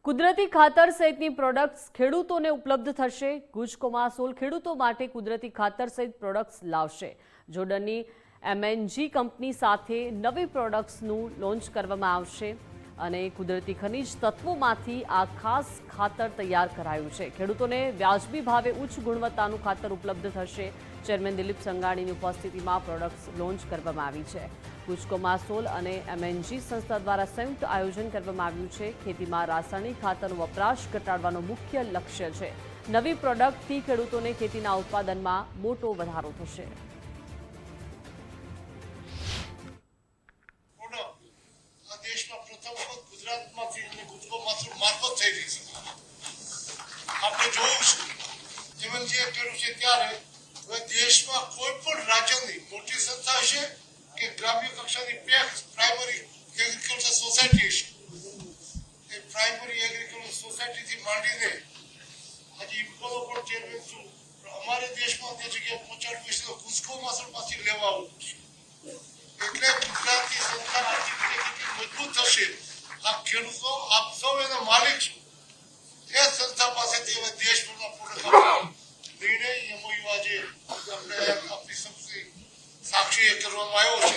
કુદરતી ખાતર સહિતની પ્રોડક્ટ્સ ખેડૂતોને ઉપલબ્ધ થશે। ગુજ કોમાસોલ ખેડૂતો માટે કુદરતી ખાતર સહિત પ્રોડક્ટ્સ લાવશે। જોર્ડનની MNG કંપની સાથે નવી પ્રોડક્ટ્સનું લોન્ચ કરવામાં આવશે અને કુદરતી ખનિજ તત્વોમાંથી આ ખાસ ખાતર તૈયાર કરાયું છે। ખેડૂતોને વ્યાજબી ભાવે ઉચ્ચ ગુણવત્તાનું ખાતર ઉપલબ્ધ થશે। ચેરમેન દિલીપ સંઘાણીની ઉપસ્થિતિમાં પ્રોડક્ટ્સ લોન્ચ કરવામાં આવી છે। ગુજ કોમાસોલ અને MNG સંસ્થા દ્વારા સંયુક્ત આયોજન કરવામાં આવ્યું છે। ખેતીમાં રાસાયણિક ખાતરનો વપરાશ ઘટાડવાનો મુખ્ય લક્ષ્ય છે। નવી પ્રોડક્ટથી ખેડૂતોને ખેતીના ઉત્પાદનમાં મોટો વધારો થશે। દેશમાં કોઈ પણ રાજ્યની મોટી સંસ્થા હશે કે ગ્રામ્ય કક્ષાની પેક્સ પ્રાઇમરી એગ્રીકલ્ચર સોસાયટી હશે, એ પ્રાઇમરી એગ્રીકલ્ચર સોસાયટીથી માંડીને હજી ઇફકોનો પણ ચેરમેન છું, અમારે દેશમાં તે જગ્યાએ પહોંચાડવું છે તો ગુજ કોમાસોલ પાસેથી લેવા આવું છે। એટલે ગુજરાતની સંસ્થા આર્થિક રીતે કેટલી મજબૂત થશે, આ ખેડૂતો આપ સૌ એના માલિક છો, એ સંસ્થા પાસેથી હવે દેશભરના પ્રોડક્ટ નિર્ણય MOU આજે આપણે આપણી સાક્ષી કરવામાં આવ્યો છે।